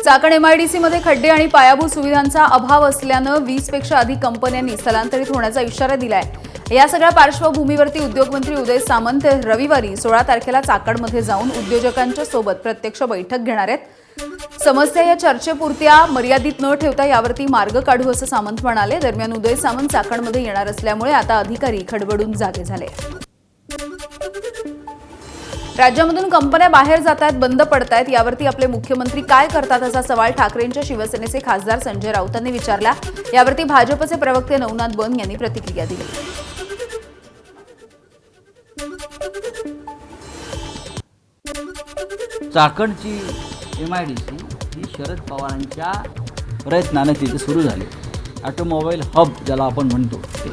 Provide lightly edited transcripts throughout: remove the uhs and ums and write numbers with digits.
Chakan MIDC मध्ये खड्डे आणि पायाभूत सुविधांचा अभाव असल्यानं 20 पेक्षा अधिक कंपन्यांनी स्थलांतरित होण्याचा इशारा दिलाय। या सगळ्या पार्श्वभूमीवरती उद्योगमंत्री उदय सामंत रविवारी 16 तारखेला चाकणमध्ये जाऊन उद्योजकांच्या सोबत प्रत्यक्ष बैठक घेणार आहेत। समस्या या चर्चेपुरत्या मर्यादित न ठेवता यावरती मार्ग काढू असं सामंत म्हणाले। दरम्यान उदय सामंत चाकणमध्ये येणार असल्यामुळे आता अधिकारी खडबडून जागे झाले। राज्यामधून कंपन्या बाहेर जात आहेत, बंद पडत आहेत, यावरती आपले मुख्यमंत्री काय करतात असा सवाल ठाकरेंच्या शिवसेनेचे खासदार संजय राऊतांनी विचारला। यावरती भाजपचे प्रवक्ते नवनाथ बन यांनी प्रतिक्रिया दिली। चाकणची एमआयडीसी ही शरद पवारांच्या प्रयत्नाने तिथे सुरू झाली। ऑटोमोबाईल हब ज्याला आपण म्हणतो ते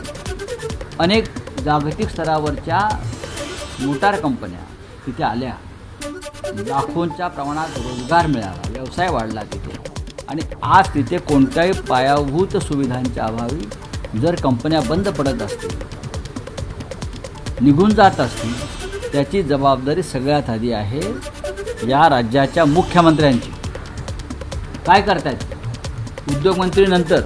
अनेक जागतिक स्तरावरच्या मोटार कंपन्या तिथे आल्या, लाखोंच्या प्रमाणात रोजगार मिळाला, व्यवसाय वाढला तिथे। आणि आज तिथे कोणत्याही पायाभूत सुविधांच्या अभावी जर कंपन्या बंद पडत असतील, निघून जात असतील, त्याची जबाबदारी सगळ्यात आधी आहे या राज्याच्या मुख्यमंत्र्यांची। काय करतायत उद्योगमंत्रीनंतर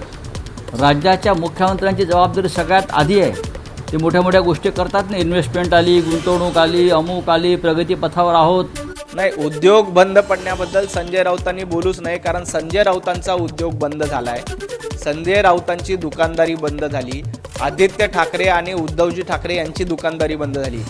राज्याच्या मुख्यमंत्र्यांची जबाबदारी सगळ्यात आधी आहे। ते मोठ्या मोठ्या गोष्टी करतात ना, इन्व्हेस्टमेंट आली, गुंतवणूक आली, अमुक आली, प्रगतीपथावर आहोत। नाही, उद्योग बंद पडण्याबद्दल संजय राऊतांनी बोलूच नाही, कारण संजय राऊतांचा उद्योग बंद झालाय। संजय राऊतांची दुकानदारी बंद झाली। आदित्य ठाकरे आणि उद्धवजी ठाकरे यांची दुकानदारी बंद झाली।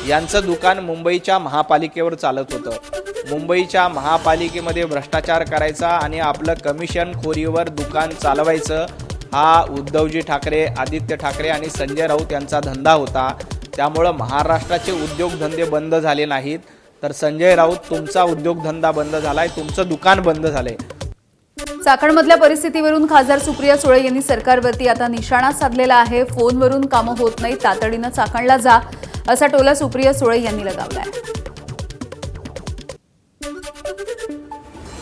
यांचं दुकान मुंबईच्या महापालिकेवर चालत होतं। मुंबईच्या महापालिकेमध्ये भ्रष्टाचार करायचा आणि आपलं कमिशन खोरीवर दुकान चालवायचं हा उद्धवजी ठाकरे, आदित्य ठाकरे आणि संजय राऊत यांचा धंदा होता। त्यामुळं महाराष्ट्राचे उद्योगधंदे बंद झाले नाहीत, तर संजय राऊत तुमचा उद्योगधंदा बंद झालाय, तुमचं दुकान बंद झालंय। चाकणमधल्या परिस्थितीवरून खासदार सुप्रिया सुळे यांनी सरकारवरती आता निशाणा साधलेला आहे। फोनवरून कामं होत नाही, तातडीनं चाकणला जा असा टोला सुप्रिया सुळे यांनी लगावलाय।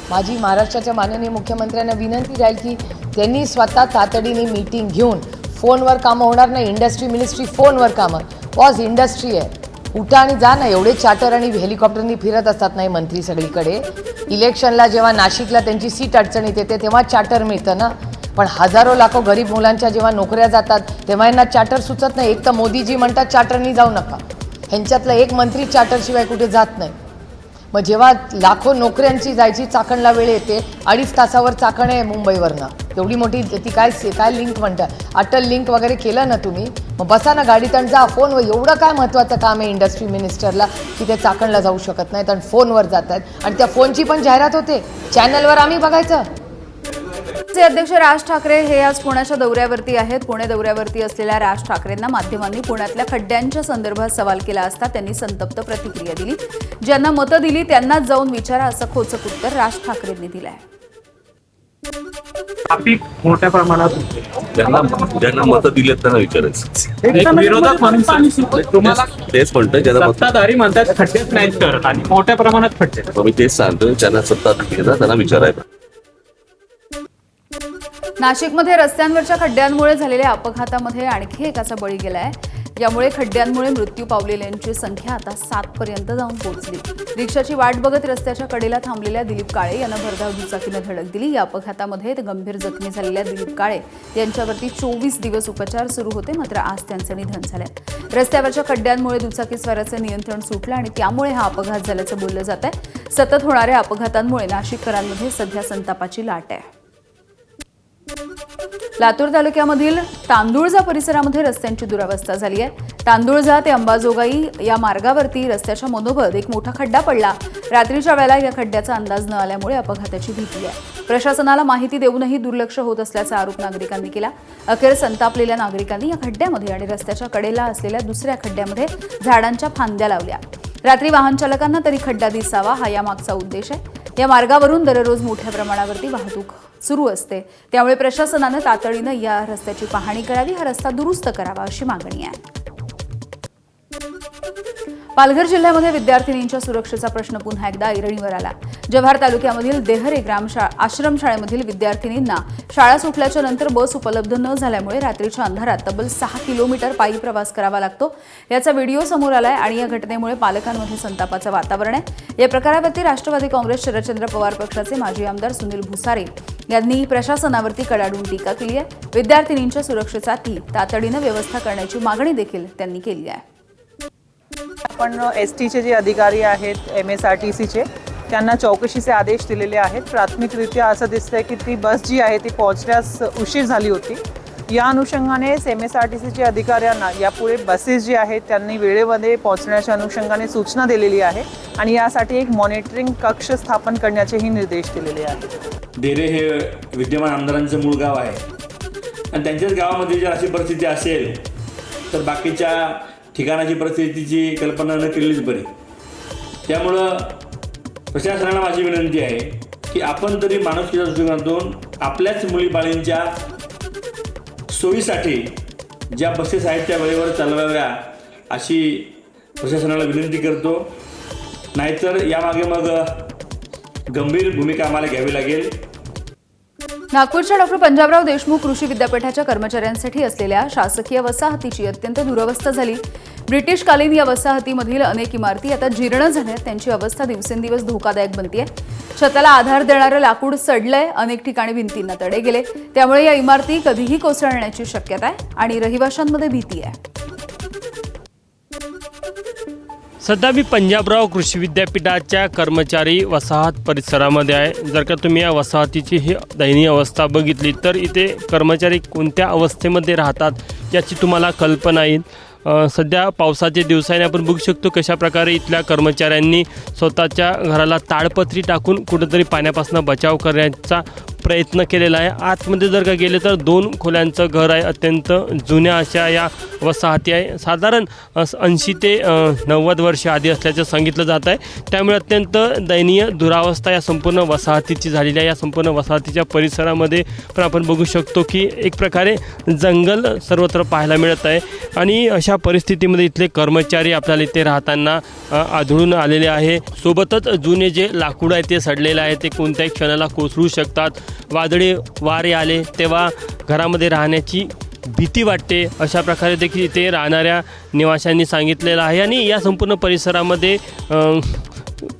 माझी महाराष्ट्राच्या माननीय मुख्यमंत्र्यांना विनंती राहील की त्यांनी स्वतः तातडीने मीटिंग घेऊन फोनवर कामं होणार नाही, इंडस्ट्री मिनिस्ट्री फोनवर कामं, पॉज इंडस्ट्री आहे, उठा आणि जा ना। एवढे चार्टर आणि हेलिकॉप्टरनी फिरत असतात नाही मंत्री सगळीकडे। इलेक्शनला जेव्हा नाशिकला त्यांची सीट अडचणीत येते तेव्हा चार्टर मिळतं ना, पण हजारो लाखो गरीब मुलांच्या जेव्हा नोकऱ्या जातात तेव्हा यांना चार्टर सुचत नाही। एक तर मोदीजी म्हणतात चार्टरनी जाऊ नका, ह्यांच्यातला एक मंत्री चार्टरशिवाय कुठे जात नाही। मग जेव्हा लाखो नोकऱ्यांची जायची चाकणला वेळ येते, 2.5 तासावर चाकण आहे मुंबईवरनं, एवढी मोठी ती काय लिंक म्हणतात, अटल लिंक वगैरे केलं ना तुम्ही, मग बसा ना गाडीत आणि जा फोनवर। एवढं काय महत्त्वाचं काम आहे इंडस्ट्री मिनिस्टरला की ते चाकणला जाऊ शकत नाहीत आणि फोनवर जात आहेत, आणि त्या फोनची पण जाहिरात होते चॅनलवर, आम्ही बघायचं। अध्यक्ष राज ठाकरे हे आज पुण्याच्या दौऱ्यावरती आहेत। पुणे दौऱ्यावरती असलेल्या राज ठाकरेंना माध्यमांनी पुण्यातल्या खड्ड्यांच्या संदर्भात सवाल केला असता त्यांनी संतप्त प्रतिक्रिया दिली। ज्यांना मतं दिली त्यांनाच जाऊन विचारा असं खोचक उत्तर राज ठाकरेंनी दिलं आहे। मोठ्या प्रमाणात ज्यांना मतं दिलेत त्यांना विचारायचं। विरोधक तुम्हाला तेच म्हणतोय, ज्यांना सत्ताधारी म्हणतात खड्डेच नाहीत करत आणि मोठ्या प्रमाणात खड्डे। मी तेच सांगतोय, ज्यांना सत्ता दिली ना त्यांना विचारायचं। नाशिकमध्ये रस्त्यांवरच्या खड्ड्यांमुळे झालेल्या अपघातामध्ये आणखी एकाचा बळी गेलाय। यामुळे खड्ड्यांमुळे मृत्यू पावलेल्यांची संख्या आता 7 पर्यंत जाऊन पोहोचली। रिक्षाची वाट बघत रस्त्याच्या कडेला थांबलेल्या दिलीप काळे यांना भरधाव दुचाकीनं धडक दिली। या अपघातामध्ये गंभीर जखमी झालेल्या दिलीप काळे यांच्यावरती 24 दिवस उपचार सुरू होते, मात्र आज त्यांचं निधन झालंय। रस्त्यावरच्या खड्ड्यांमुळे दुचाकीस्वाराचं नियंत्रण सुटलं आणि त्यामुळे हा अपघात झाल्याचं बोललं जात आहे। सतत होणाऱ्या अपघातांमुळे नाशिककरांमध्ये सध्या संतापाची लाट आहे। लातूर तालुक्यामधील तांदूळजा परिसरामध्ये रस्त्यांची दुरावस्था झाली आहे। तांदूळजा ते अंबाजोगाई या मार्गावरती रस्त्याच्या मधोमध एक मोठा खड्डा पडला। रात्रीच्या वेळेला या खड्ड्याचा अंदाज न आल्यामुळे अपघाताची भीती आहे। प्रशासनाला माहिती देऊनही दुर्लक्ष होत असल्याचा आरोप नागरिकांनी केला। अखेर संतापलेल्या नागरिकांनी या खड्ड्यामध्ये आणि रस्त्याच्या कडेला असलेल्या दुसऱ्या खड्ड्यामध्ये झाडांच्या फांद्या लावल्या। रात्री वाहन चालकांना तरी खड्डा दिसावा हा यामागचा उद्देश आहे। या मार्गावरून दररोज मोठ्या प्रमाणावरती वाहतूक सुरू असते, त्यामुळे प्रशासनानं तातडीनं या रस्त्याची पाहणी करावी, हा रस्ता दुरुस्त करावा अशी मागणी आहे। पालघर जिल्ह्यामध्ये विद्यार्थिनींच्या सुरक्षेचा प्रश्न पुन्हा एकदा ऐरणीवर आला. जव्हार तालुक्यामधील देहरे आश्रम शाळेमधील विद्यार्थिनींना शाळा सुटल्याच्या नंतर बस उपलब्ध न झाल्यामुळे रात्रीच्या अंधारात तब्बल 6 किलोमीटर पायी प्रवास करावा लागतो. याचा व्हिडिओ समोर आलाय आणि या घटनेमुळे पालकांमध्ये संतापाचं वातावरण आहे. या प्रकारावरती राष्ट्रवादी काँग्रेस शरदचंद्र पवार पक्षाचे माजी आमदार सुनील भुसारे यांनी प्रशासनावरती कडाडून टीका केली आहे. विद्यार्थिनींच्या सुरक्षेसाठी तातडीनं व्यवस्था करण्याची मागणी देखील त्यांनी केली आहे. आपण STचे जे अधिकारी आहेत MSRTCचे त्यांना चौकशीचे आदेश दिलेले आहेत. प्राथमिकरित्या असं दिसतंय की ती बस जी आहे ती पोहोचण्यास उशीर झाली होती. या अनुषंगाने MSRTCच्या अधिकाऱ्यांना यापुढे बसेस जी आहेत त्यांनी वेळेमध्ये पोहोचण्याच्या अनुषंगाने सूचना दिलेली आहे आणि यासाठी एक मॉनिटरिंग कक्ष स्थापन करण्याचेही निर्देश दिलेले आहेत. देरे हे विद्यमान आमदारांचं मूळ गाव आहे आणि त्यांच्याच गावामध्ये जर अशी परिस्थिती असेल तर बाकीच्या ठिकाणाची परिस्थितीची कल्पना न केलेलीच बरी. त्यामुळं प्रशासनाला माझी विनंती आहे की आपण तरी माणुसकीच्या दृष्टिकोनातून आपल्याच मुलीबाळींच्या सोयीसाठी ज्या बसेस आहेत त्या वेळेवर चालवाव्या अशी प्रशासनाला विनंती करतो. नाहीतर यामागे मग गंभीर भूमिका आम्हाला घ्यावी लागेल. नागपूरच्या डॉ. पंजाबराव देशमुख कृषी विद्यापीठाच्या कर्मचाऱ्यांसाठी असलेल्या शासकीय वसाहतीची अत्यंत दुरवस्था झाली. ब्रिटिशकालीन या वसाहतीमधील अनेक इमारती आता जीर्ण झाल्यात. त्यांची अवस्था दिवसेंदिवस धोकादायक बनतेय. छताला आधार देणारं लाकूड सडलंय. अनेक ठिकाणी भिंतींना तडे गेले. त्यामुळे या इमारती कधीही कोसळण्याची शक्यता आहे आणि रहिवाशांमध्ये भीती आहे. सध्या मी पंजाबराव कृषी विद्यापीठाच्या कर्मचारी वसाहत परिसरामध्ये आहे. जर का तुम्ही या वसाहतीची ही दयनीय अवस्था बघितली तर इथे कर्मचारी कोणत्या अवस्थेमध्ये राहतात याची तुम्हाला कल्पना येईल. सध्या पावसाचे दिवस आहे. आपण बघू शकतो कशा प्रकारे इथल्या कर्मचाऱ्यांनी स्वतःच्या घराला ताडपत्री टाकून कुठंतरी पाण्यापासून बचाव करण्याचा प्रयत्न केलेला आहे. आतमध्ये जर का गेले तर 2 खोल्यांचं घर आहे. अत्यंत जुन्या अशा या वसाहती आहे. साधारण 80 ते 90 वर्ष आधी असल्याचं सांगितलं जात आहे. त्यामुळे अत्यंत दयनीय दुरावस्था या संपूर्ण वसाहतीची झालेली आहे. या संपूर्ण वसाहतीच्या परिसरामध्ये पण आपण बघू शकतो की एक प्रकारे जंगल सर्वत्र पाहायला मिळत आहे आणि अशा परिस्थितीमध्ये इथले कर्मचारी आपल्याला इथे राहताना आढळून आलेले आहे. सोबतच जुने जे लाकूड आहे ते सडलेलं आहे. ते कोणत्याही क्षणाला कोसळू शकतात. वादळी वारे आले तेव्हा घरामध्ये राहण्याची भीती वाटते. अशा प्रकारे देखील इथे राहणाऱ्या निवाशांनी सांगितलेलं आहे. आणि या संपूर्ण परिसरामध्ये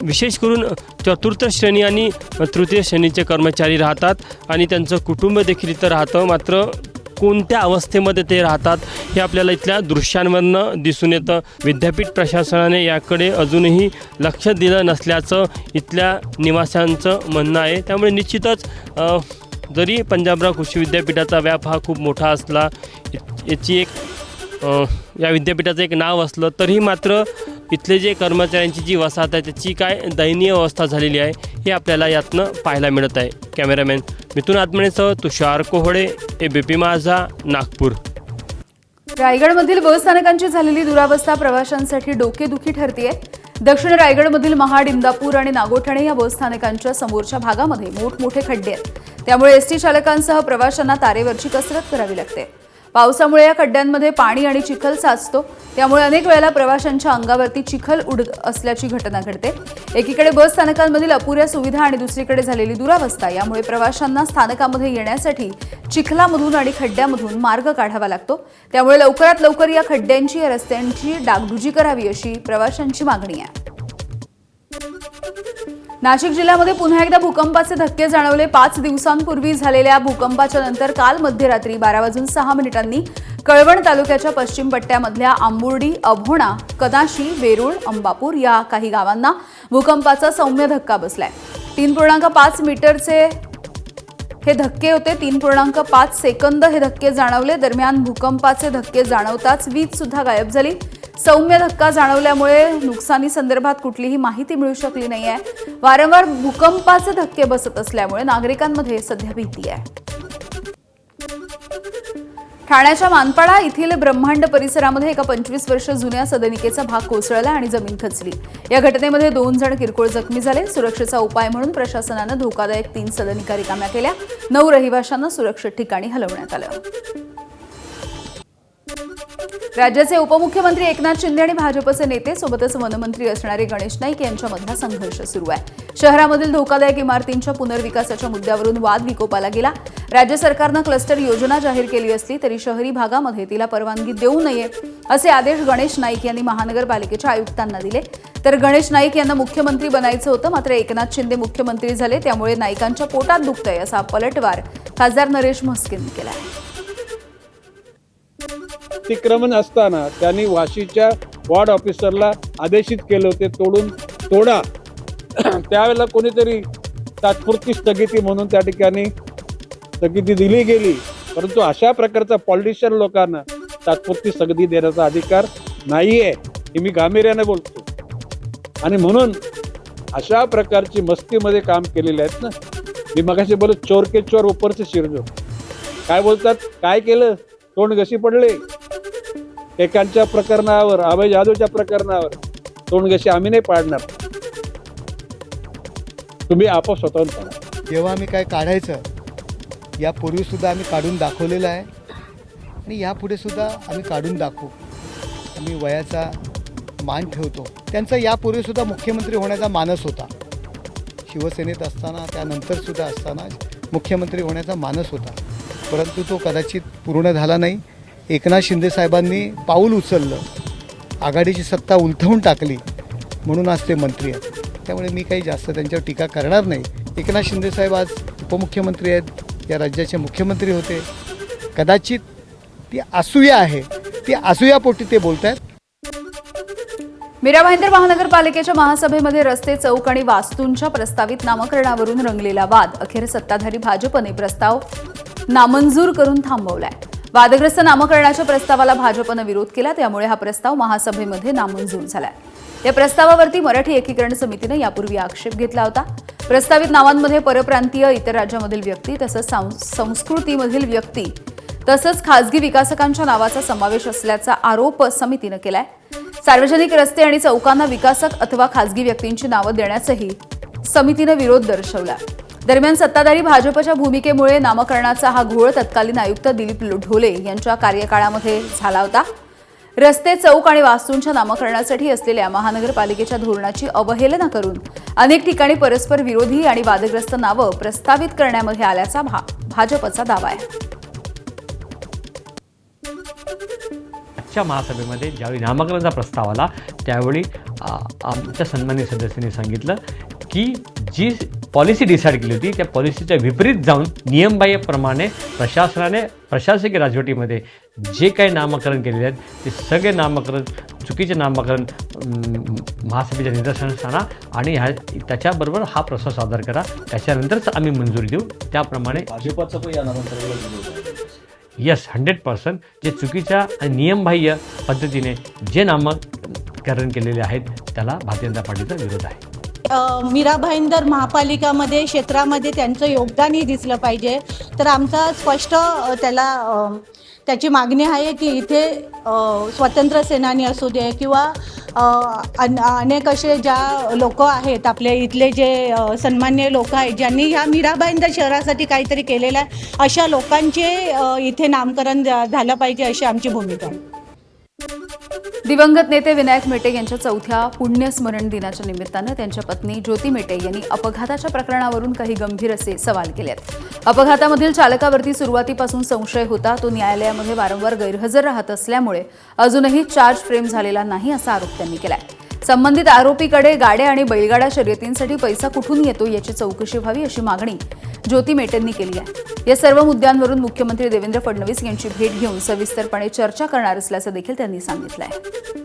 विशेष करून चतुर्थ श्रेणी आणि तृतीय श्रेणीचे कर्मचारी राहतात आणि त्यांचं कुटुंब देखील इथं राहतं. मात्र कोणत्या अवस्थेमध्ये ते राहतात हे आपल्याला इथल्या दृश्यांवरनं दिसून येतं. विद्यापीठ प्रशासनाने याकडे अजूनही लक्ष दिलं नसल्याचं इथल्या निवाशांचं म्हणणं आहे. त्यामुळे निश्चितच जरी पंजाबराव कृषी विद्यापीठाचा व्याप हा खूप मोठा असला, याची एक या विद्यापीठाचं एक नाव असलं तरीही मात्र इथले जे कर्मचाऱ्यांची जी वसाहत आहे त्याची काय दयनीय अवस्था झालेली आहे हे आपल्याला यातनं पाहायला मिळत आहे. कॅमेरामॅन मिथुन आत्मनेसह तुषार कोहळे, ABP माझा, नागपूर. रायगडमधील बसस्थानकांची झालेली दुरावस्था प्रवाशांसाठी डोकेदुखी ठरतेय. दक्षिण रायगडमधील महाड, इंदापूर आणि नागोठणे या बसस्थानकांच्या समोरच्या भागामध्ये मोठमोठे खड्डे आहेत. त्यामुळे ST चालकांसह प्रवाशांना तारेवरची कसरत करावी लागते. पावसामुळे या खड्ड्यांमध्ये पाणी आणि चिखल साचतो. त्यामुळे अनेक वेळेला प्रवाशांच्या अंगावरती चिखल उडत असल्याची घटना घडते. एकीकडे बस स्थानकांमधील अपुऱ्या सुविधा आणि दुसरीकडे झालेली दुरावस्था यामुळे प्रवाशांना स्थानकामध्ये येण्यासाठी चिखलामधून आणि खड्ड्यामधून मार्ग काढावा लागतो. त्यामुळे लवकरात लवकर या खड्ड्यांची, या रस्त्यांची डागडुजी करावी अशी प्रवाशांची मागणी आहे. नाशिक जिल्ह्यामध्ये पुन्हा एकदा भूकंपाचे धक्के जाणवले. 5 दिवसांपूर्वी झालेल्या भूकंपाच्या नंतर काल मध्यरात्री 12:06 कळवण तालुक्याच्या पश्चिम पट्ट्यामधल्या आंबुर्डी, अभोणा, कदाशी, वेरूळ, अंबापूर या काही गावांना भूकंपाचा सौम्य धक्का बसलाय. 3.5 मीटरचे हे धक्के होते. 3.5 सेकंद हे धक्के जाणवले. दरम्यान भूकंपाचे धक्के जाणवताच वीज सुद्धा गायब झाली. सौम्य धक्का जाणवल्यामुळे नुकसानी संदर्भात कुठलीही माहिती मिळू शकली नाहीये. वारंवार भूकंपाचे धक्के बसत असल्यामुळे नागरिकांमध्ये सध्या भीती आहे. ठाण्याच्या मानपाडा येथील ब्रह्मांड परिसरामध्ये एका 25 वर्ष जुन्या सदनिकेचा भाग कोसळला आणि जमीन खचली. या घटनेमध्ये 2 जण किरकोळ जखमी झाले. सुरक्षेचा उपाय म्हणून प्रशासनानं धोकादायक 3 सदनिका रिकाम्या केल्या. 9 रहिवाशांना सुरक्षित ठिकाणी हलवण्यात आलं. राज्याचे उपमुख्यमंत्री एकनाथ शिंदे आणि भाजपचे नेते सोबतच वनमंत्री असणारे गणेश नाईक यांच्यामधला संघर्ष सुरू आहे. शहरामधील धोकादायक इमारतींच्या पुनर्विकासाच्या मुद्द्यावरून वाद विकोपाला गेला. राज्य सरकारनं क्लस्टर योजना जाहीर केली असली तरी शहरी भागामध्ये तिला परवानगी देऊ नये असे आदेश गणेश नाईक यांनी महानगरपालिकेच्या आयुक्तांना दिले. तर गणेश नाईक यांना मुख्यमंत्री बनायचं होतं, मात्र एकनाथ शिंदे मुख्यमंत्री झाले, त्यामुळे नाईकांच्या पोटात दुखतंय असा पलटवार खासदार नरेश म्हस्केंनी केला आहे. अतिक्रमण असताना त्यांनी वाशीच्या वॉर्ड ऑफिसरला आदेशित केले होते तोडा. त्यावेळेला कोणीतरी तात्पुरती स्थगिती म्हणून त्या ठिकाणी स्थगिती दिली गेली, परंतु अशा प्रकारचा पॉलिटिशियन लोकांना तात्पुरती स्थगिती देण्याचा अधिकार नाहीये हे मी गांभीर्याने बोलतो. आणि म्हणून अशा प्रकारची मस्तीमध्ये काम केलेले आहेत ना. मी मगाशी बोलत चोर के चोर ऊपरचे शिरजो. काय बोलतात, काय केलं, तोंड घशी पडले. एकांच्या प्रकरणावर, अभय जाधवच्या प्रकरणावर तोंडघशी आम्ही नाही पाडणार, तुम्ही आपोआप स्वतःहून पाडा. जेव्हा आम्ही काय काढायचं यापूर्वीसुद्धा आम्ही काढून दाखवलेलं आहे आणि यापुढे सुद्धा आम्ही काढून दाखवू. आम्ही वयाचा मान ठेवतो. त्यांचा यापूर्वीसुद्धा मुख्यमंत्री होण्याचा मानस होता. शिवसेनेत असताना त्यानंतरसुद्धा असताना मुख्यमंत्री होण्याचा मानस होता, परंतु तो कदाचित पूर्ण झाला नाही. एकनाथ शिंदे साहेबांनी पाऊल उचललं, आघाडीची सत्ता उलथवून टाकली, म्हणून आज ते मंत्री आहेत. त्यामुळे मी काही जास्त त्यांच्यावर टीका करणार नाही. एकनाथ शिंदे साहेब आज उपमुख्यमंत्री आहेत, या राज्याचे मुख्यमंत्री होते. कदाचित ती असूया आहे, ती असूयापोटी ते बोलत आहेत. मीरा भाईंदर महानगरपालिकेच्या महासभेमध्ये रस्ते, चौक आणि वास्तूंच्या प्रस्तावित नामकरणावरून रंगलेला वाद. अखेर सत्ताधारी भाजपने प्रस्ताव नामंजूर करून थांबवलाय. वादग्रस्त नामकरणाच्या प्रस्तावाला भाजपनं विरोध केला, त्यामुळे हा प्रस्ताव महासभेमध्ये नामंजूर झालाय. या प्रस्तावावरती मराठी एकीकरण समितीनं यापूर्वी आक्षेप घेतला होता. प्रस्तावित नावांमध्ये परप्रांतीय, इतर राज्यामधील व्यक्ती तसंच संस्कृतीमधील व्यक्ती तसंच खासगी विकासकांच्या नावाचा समावेश असल्याचा आरोप समितीनं केलाय. सार्वजनिक रस्ते आणि चौकांना विकासक अथवा खासगी व्यक्तींची नावं देण्यासही समितीनं विरोध दर्शवला. दरम्यान सत्ताधारी भाजपच्या भूमिकेमुळे नामकरणाचा हा घोळ तत्कालीन आयुक्त दिलीप ढोले यांच्या कार्यकाळामध्ये झाला होता. रस्ते, चौक आणि वास्तूंच्या नामकरणासाठी असलेल्या महानगरपालिकेच्या धोरणाची अवहेलना करून अनेक ठिकाणी परस्पर विरोधी आणि वादग्रस्त नावं प्रस्तावित करण्यामध्ये आल्याचा भाजपचा दावा आहे. आजच्या महासभेमध्ये ज्यावेळी नामकरणाचा प्रस्ताव आला त्यावेळी आमच्या सन्माननीय सदस्यांनी सांगितलं की जी पॉलिसी डिसाईड केली होती त्या पॉलिसीच्या विपरीत जाऊन नियमबाह्यप्रमाणे प्रशासकीय राजवटीमध्ये जे काही नामकरण केलेले आहेत ते सगळे नामकरण चुकीचे नामकरण महासभेच्या निदर्शनास आणा आणि त्याच्याबरोबर हा प्रस्ताव सादर करा, त्याच्यानंतरच आम्ही मंजुरी देऊ. त्याप्रमाणे भाजपचं पण यानंतर यस 100% जे चुकीच्या आणि नियमबाह्य पद्धतीने जे नामकरण केलेले आहेत त्याला भारतीय जनता पार्टीचा विरोध आहे. मीरा भाईंदर महापालिकामध्ये क्षेत्रामध्ये त्यांचं योगदानही दिसलं पाहिजे. तर आमचा स्पष्ट त्याची मागणी आहे की इथे स्वतंत्र सेनानी असू दे किंवा अनेक असे ज्या लोक आहेत आपले इथले जे सन्मान्य लोक आहेत ज्यांनी ह्या मीरा भाईंदर शहरासाठी काहीतरी केलेलं आहे अशा लोकांचे इथे नामकरण झालं पाहिजे अशी आमची भूमिका आहे. दिवंगत नेते विनायक मेटे यांच्या 4थ्या पुण्यस्मरण दिनाच्या निमित्तानं त्यांच्या पत्नी ज्योती मेटे यांनी अपघाताच्या प्रकरणावरून काही गंभीर असे सवाल केले आहेत. अपघातामधील चालकावरती सुरुवातीपासून संशय होता. तो न्यायालयामध्ये वारंवार गैरहजर राहत असल्यामुळे अजूनही चार्ज फ्रेम झालेला नाही असा आरोप त्यांनी केलाय. संबंधित आरोपीकडे गाड्या आणि बैलगाडा शर्यतींसाठी पैसा कुठून येतो याची चौकशी व्हावी अशी मागणी ज्योती मेटेंनी केली आहे. या सर्व मुद्द्यांवरून मुख्यमंत्री देवेंद्र फडणवीस यांची भेट घेऊन सविस्तरपणे चर्चा करणार असल्याचं देखील त्यांनी सांगितलं आहे.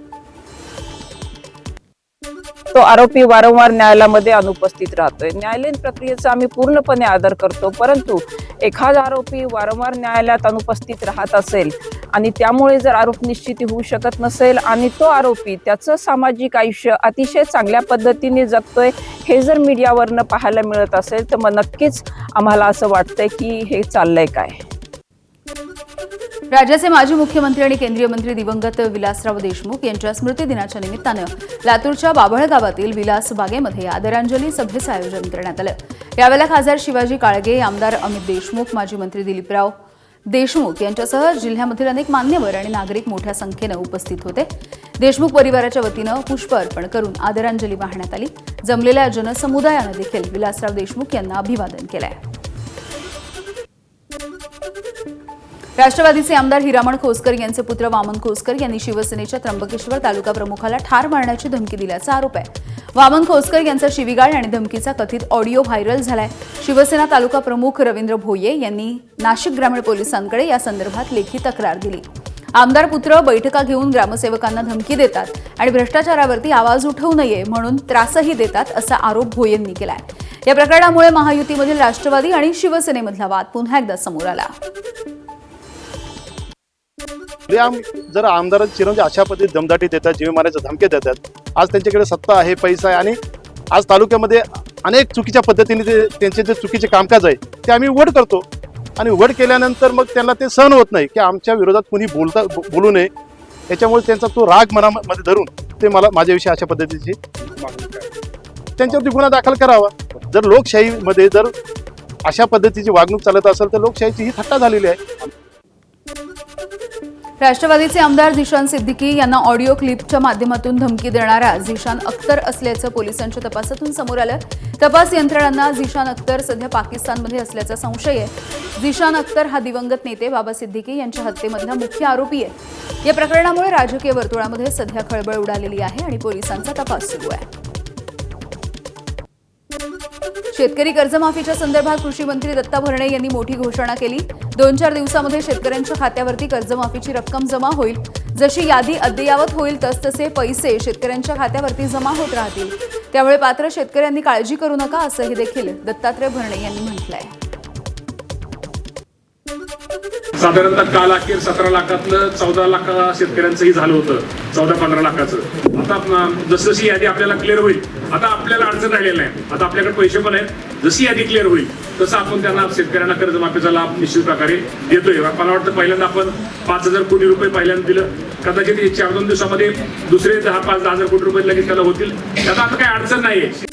तो आरोपी वारंवार न्यायालयामध्ये अनुपस्थित राहतोय. न्यायालयीन प्रक्रियेचा आम्ही पूर्णपणे आदर करतो, परंतु एखादा आरोपी वारंवार न्यायालयात अनुपस्थित राहत असेल आणि त्यामुळे जर आरोप निश्चिती होऊ शकत नसेल आणि तो आरोपी त्याचं सामाजिक आयुष्य अतिशय चांगल्या पद्धतीने जगतोय हे जर मीडियावरनं पाहायला मिळत असेल तर मग नक्कीच आम्हाला असं वाटतंय की हे चाललंय काय. राज्याचे माजी मुख्यमंत्री आणि केंद्रीय मंत्री दिवंगत विलासराव देशमुख यांच्या स्मृती दिनाच्या निमित्तानं लातूरच्या बाभळ गावातील विलास बागेमध्ये आदरांजली सभेचं आयोजन करण्यात आलं. यावेळेला खासदार शिवाजी काळगे, आमदार अमित देशमुख, माजी मंत्री दिलीपराव देशमुख यांच्यासह जिल्ह्यामधील अनेक मान्यवर आणि नागरिक मोठ्या संख्येनं उपस्थित होते. देशमुख परिवाराच्या वतीनं पुष्प अर्पण करून आदरांजली वाहण्यात आली. जमलेल्या जनसमुदायानं देखील विलासराव देशमुख यांना अभिवादन केलंय. राष्ट्रवादीचे आमदार हिरामण खोसकर यांचे पुत्र वामन खोसकर यांनी शिवसेनेच्या त्र्यंबकेश्वर तालुका प्रमुखाला ठार मारण्याची धमकी दिल्याचा आरोप आहे. वामन खोसकर यांचा शिवीगाळ आणि धमकीचा कथित ऑडिओ व्हायरल झालाय. शिवसेना तालुका प्रमुख रवींद्र भोये यांनी नाशिक ग्रामीण पोलिसांकडे या संदर्भात लेखी तक्रार दिली. आमदार पुत्र बैठका घेऊन ग्रामसेवकांना धमकी देतात आणि भ्रष्टाचारावरती आवाज उठवू नये म्हणून त्रासही देतात असा आरोप भोयेंनी केलाय. या प्रकरणामुळे महायुतीमधील राष्ट्रवादी आणि शिवसेनेमधला वाद पुन्हा एकदा समोर आला. जर आमदार चिरंजीव अशा पद्धतीत दमदाटी देतात, जीव मारायच्या धमक्या देतात, आज त्यांच्याकडे सत्ता आहे, पैसा आहे आणि आज तालुक्यामध्ये अनेक चुकीच्या पद्धतीने त्यांचे जे चुकीचे कामकाज आहे ते आम्ही उघड करतो आणि उघड केल्यानंतर मग त्यांना ते सहन होत नाही की आमच्या विरोधात कोणी बोलू नये. त्याच्यामुळे त्यांचा तो राग मनामध्ये धरून ते मला माझ्याविषयी अशा पद्धतीची त्यांच्यावरती गुन्हा दाखल करावा. जर लोकशाहीमध्ये जर अशा पद्धतीची वागणूक चालत असेल तर लोकशाहीची ही थट्टा झालेली आहे. राष्ट्रवादीचे आमदार झिशान सिद्दीकी यांना ऑडिओ क्लिपच्या माध्यमातून धमकी देणारा झिशान अख्तर असल्याचं पोलिसांच्या तपासातून समोर आलं. तपास यंत्रणांना झिशान अख्तर सध्या पाकिस्तानमध्ये असल्याचा संशय आहे. झिशान अख्तर हा दिवंगत नेते बाबा सिद्दीकी यांच्या हत्येमधला मुख्य आरोपी आहे. या प्रकरणामुळे राजकीय वर्तुळामध्ये सध्या खळबळ उडालेली आहे आणि पोलिसांचा तपास सुरू आहे. शेतकरी कर्जमाफीच्या संदर्भात कृषी मंत्री दत्ता भरणे यांनी मोठी घोषणा केली. 2-4 दिवसामध्ये शेतकऱ्यांच्या खात्यावरती कर्जमाफीची रक्कम जमा होईल. जशी यादी अद्ययावत होईल तसतसे पैसे शेतकऱ्यांच्या खात्यावरती जमा होत राहतील. त्यामुळे पात्र शेतकऱ्यांनी काळजी करू नका असंही देखील दत्तात्रय भरणे यांनी म्हटलंय. साधारणतः काल अखेर 17 लाखातलं 14 लाख शेतकऱ्यांचंही झालं होतं, 14-15 लाखाचं. आता जसजशी यादी आपल्याला क्लिअर होईल, आता आपल्याला अडचण राहिलेली नाही. आता आपल्याकडे पैसे पण आहेत. जशी यादी क्लिअर होईल तसं आपण त्यांना शेतकऱ्यांना कर्जमाफीचा लाभ निश्चित प्रकारे देतोय. मला वाटतं पहिल्यांदा आपण 5,000 कोटी रुपये पहिल्यांदा दिलं. कदाचित 4-2 दिवसामध्ये दुसरे 10-5-10 हजार कोटी रुपये लगेच त्याला होतील. त्यात आता काही अडचण नाहीये.